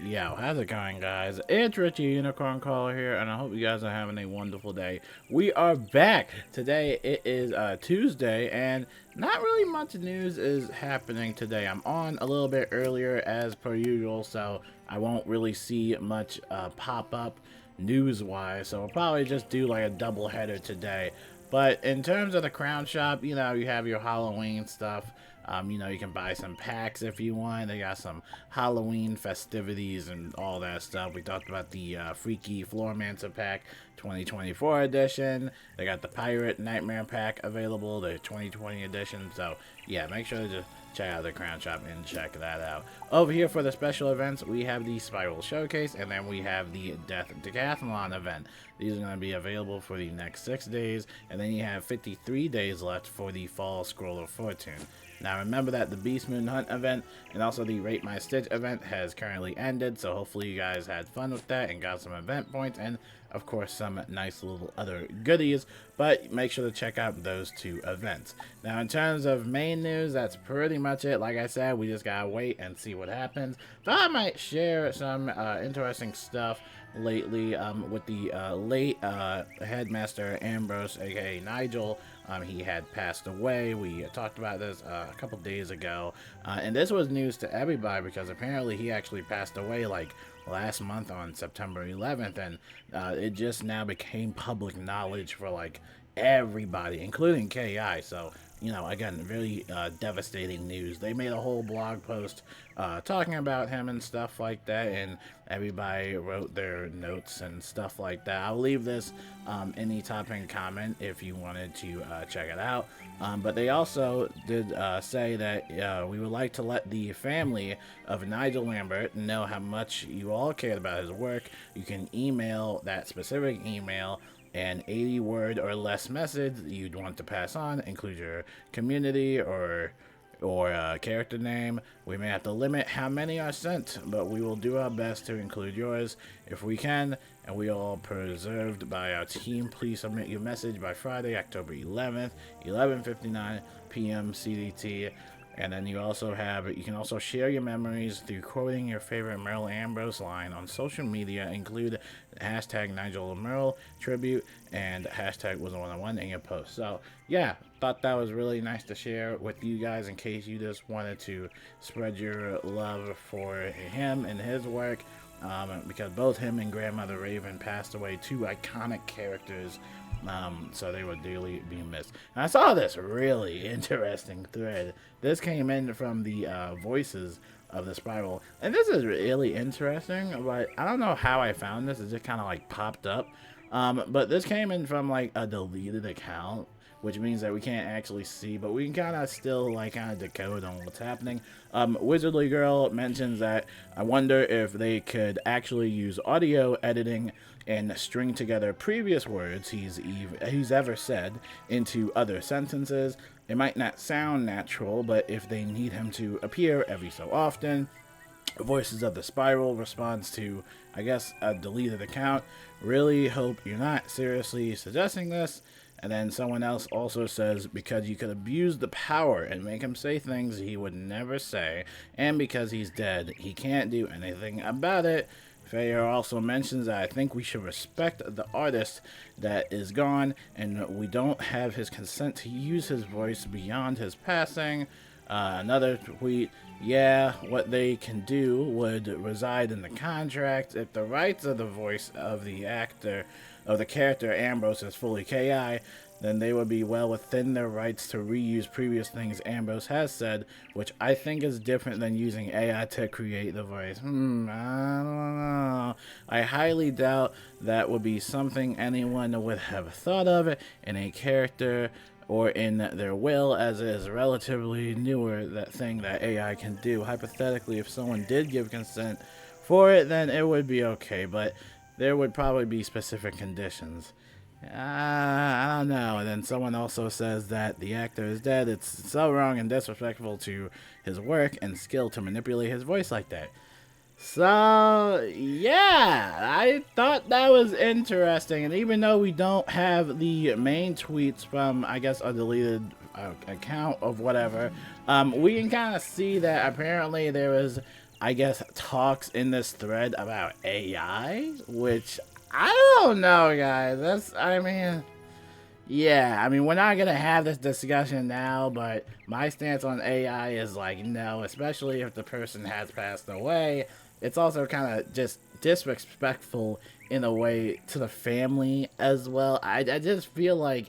Yo, how's it going, guys? It's Richie Unicorn Caller here, and I hope you guys are having a wonderful day. We are back. Today it is Tuesday, and not really much news is happening today. I'm on a little bit earlier as per usual, so I won't really see much pop up news-wise, so we'll probably just do like a double header today. But in terms of the Crown Shop, you have your Halloween stuff. You can buy some packs if you want. They got some Halloween festivities and all that stuff. We talked about the Freaky Floormancer pack 2024 edition. They got the Pirate Nightmare pack available, the 2020 edition. So, yeah, make sure to just check out the Crown Shop and check that out. Over here for the special events, we have the Spiral Showcase, and then we have the Death Decathlon event. These are going to be available for the next 6 days, and then you have 53 days left for the Fall Scroll of Fortune. Now remember that the Beast Moon Hunt event and also the Rate My Stitch event has currently ended, so hopefully you guys had fun with that and got some event points and of course some nice little other goodies, but make sure to check out those two events. Now in terms of main news, that's pretty much it. Like I said, we just gotta wait and see what happens. Thought I might share some interesting stuff lately with the late Headmaster Ambrose, aka Nigel. He had passed away. We talked about this a couple days ago, and this was news to everybody because apparently he actually passed away like last month on September 11th, and it just now became public knowledge for like everybody, including KI. So, again, really devastating news. They made a whole blog post talking about him and stuff like that, and everybody wrote their notes and stuff like that. I'll leave this in the top pinned comment if you wanted to check it out. But they also did say that we would like to let the family of Nigel Lambert know how much you all cared about his work. You can email that specific email an 80-word or less message you'd want to pass on, include your community or character name. We may have to limit how many are sent, but we will do our best to include yours if we can, and we are all preserved by our team. Please submit your message by Friday, October 11th, 11:59 p.m. CDT. And then you can also share your memories through quoting your favorite Merle Ambrose line on social media. Include hashtag Nigel Merle tribute and hashtag Wizard101 in your post. So yeah, thought that was really nice to share with you guys in case you just wanted to spread your love for him and his work. Because both him and Grandmother Raven passed away, two iconic characters, so they would dearly be missed. And I saw this really interesting thread. This came in from the voices of the Spiral, and this is really interesting, but I don't know how I found this. It just kind of like popped up. But this came in from like a deleted account, which means that we can't actually see, but we can kind of still like kind of decode on what's happening. Wizardly Girl mentions that I wonder if they could actually use audio editing and string together previous words he's ever said into other sentences. It might not sound natural, but if they need him to appear every so often. Voices of the Spiral responds to, I guess, a deleted account. Really hope you're not seriously suggesting this. And then someone else also says, because you could abuse the power and make him say things he would never say, and because he's dead, he can't do anything about it. Fayer also mentions that I think we should respect the artist that is gone, and we don't have his consent to use his voice beyond his passing. Another tweet, yeah, what they can do would reside in the contract. If the rights of the voice of the character Ambrose is fully KI, then they would be well within their rights to reuse previous things Ambrose has said, which I think is different than using AI to create the voice. I don't know. I highly doubt that would be something anyone would have thought of in a character or in their will, as it is relatively newer that thing that AI can do. Hypothetically, if someone did give consent for it, then it would be okay, but there would probably be specific conditions. I don't know. And then someone also says that the actor is dead. It's so wrong and disrespectful to his work and skill to manipulate his voice like that. So, yeah, I thought that was interesting. And even though we don't have the main tweets from, I guess, a deleted account of whatever, we can kind of see that apparently there was I guess, talks in this thread about AI, which I don't know, guys. I mean, yeah, I mean, we're not gonna have this discussion now, but my stance on AI is like, no, especially if the person has passed away. It's also kind of just disrespectful in a way to the family as well. I just feel like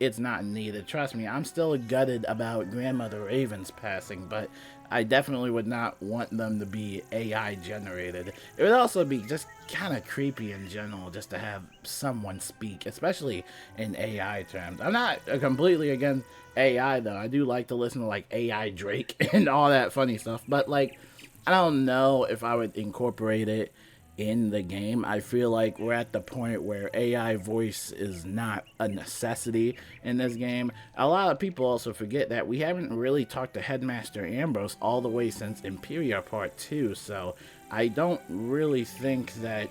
it's not needed. Trust me, I'm still gutted about Grandmother Raven's passing, but I definitely would not want them to be AI generated. It would also be just kind of creepy in general just to have someone speak, especially in AI terms. I'm not completely against AI though. I do like to listen to like AI Drake and all that funny stuff, but like I don't know if I would incorporate it in the game. I feel like we're at the point where AI voice is not a necessity in this game. A lot of people also forget that we haven't really talked to Headmaster Ambrose all the way since Imperia Part 2, so I don't really think that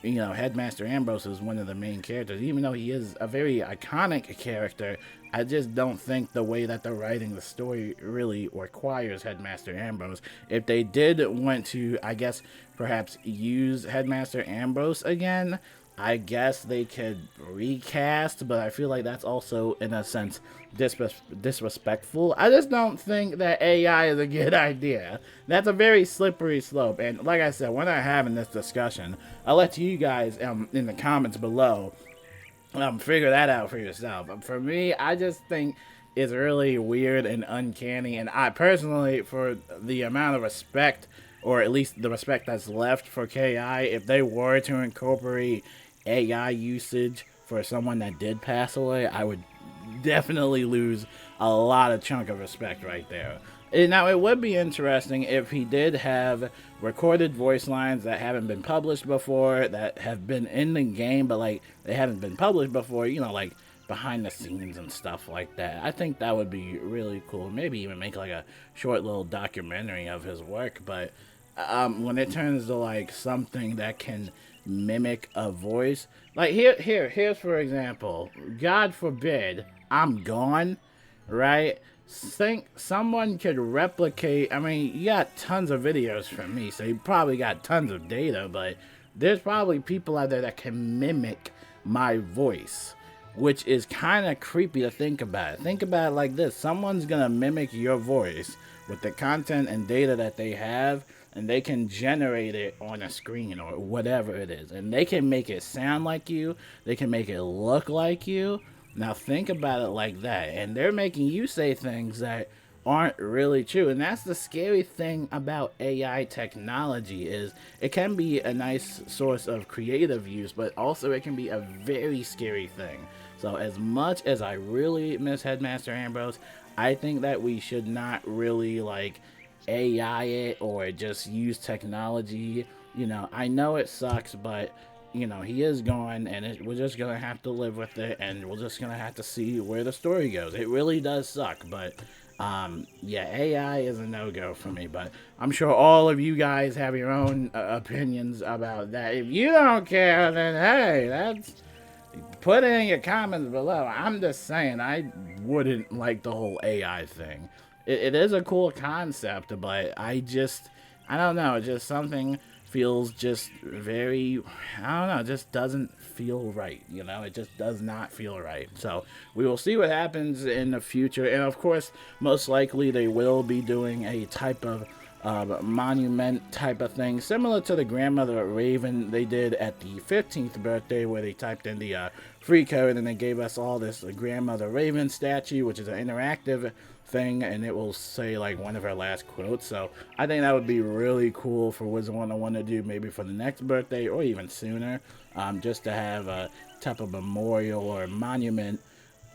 Headmaster Ambrose is one of the main characters, even though he is a very iconic character. I just don't think the way that they're writing the story really requires Headmaster Ambrose. If they did want to, I guess, perhaps use Headmaster Ambrose again, I guess they could recast, but I feel like that's also, in a sense, disrespectful. I just don't think that AI is a good idea. That's a very slippery slope, and like I said, we're not having this discussion. I'll let you guys in the comments below figure that out for yourself. For me, I just think it's really weird and uncanny, and I personally, for the amount of respect, or at least the respect that's left for KI, if they were to incorporate AI usage for someone that did pass away, I would definitely lose a lot of chunk of respect right there. Now, it would be interesting if he did have recorded voice lines that haven't been published before, that have been in the game, but like they haven't been published before, like behind the scenes and stuff like that. I think that would be really cool. Maybe even make like a short little documentary of his work. But when it turns to like something that can mimic a voice, like here's for example, God forbid I'm gone, right? Think someone could replicate. I mean, you got tons of videos from me, so you probably got tons of data, but there's probably people out there that can mimic my voice, which is kind of creepy to think about. Think about it like this: someone's gonna mimic your voice with the content and data that they have, and they can generate it on a screen or whatever it is, and they can make it sound like you, they can make it look like you. Now think about it like that, and they're making you say things that aren't really true. And that's the scary thing about AI technology, is it can be a nice source of creative use, but also it can be a very scary thing. So as much as I really miss Headmaster Ambrose, I think that we should not really like AI it or just use technology. I know it sucks, but he is gone, and we're just gonna have to live with it, and we're just gonna have to see where the story goes. It really does suck, but yeah, AI is a no-go for me. But I'm sure all of you guys have your own opinions about that. If you don't care, then hey, that's put it in your comments below. I'm just saying, I wouldn't like the whole AI thing. It is a cool concept, but I don't know, just something feels just very, I don't know, it just doesn't feel right, it just does not feel right. So we will see what happens in the future, and of course, most likely they will be doing a type of monument type of thing, similar to the Grandmother Raven they did at the 15th birthday, where they typed in the free code and they gave us all this Grandmother Raven statue, which is an interactive thing, and it will say like one of her last quotes. So I think that would be really cool for Wizard101 to do, maybe for the next birthday or even sooner, just to have a type of memorial or monument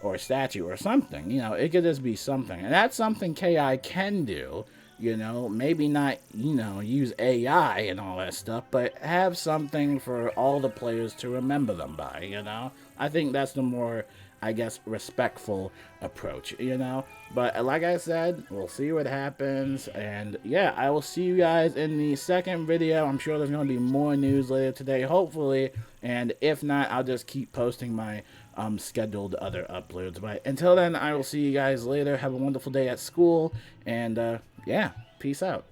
or statue or something. It could just be something, and that's something KI can do. Maybe not, use AI and all that stuff, but have something for all the players to remember them by, I think that's the more, I guess, respectful approach, But like I said, we'll see what happens, and yeah, I will see you guys in the second video. I'm sure there's going to be more news later today, hopefully, and if not, I'll just keep posting my scheduled other uploads. But until then, I will see you guys later. Have a wonderful day at school, and yeah, peace out.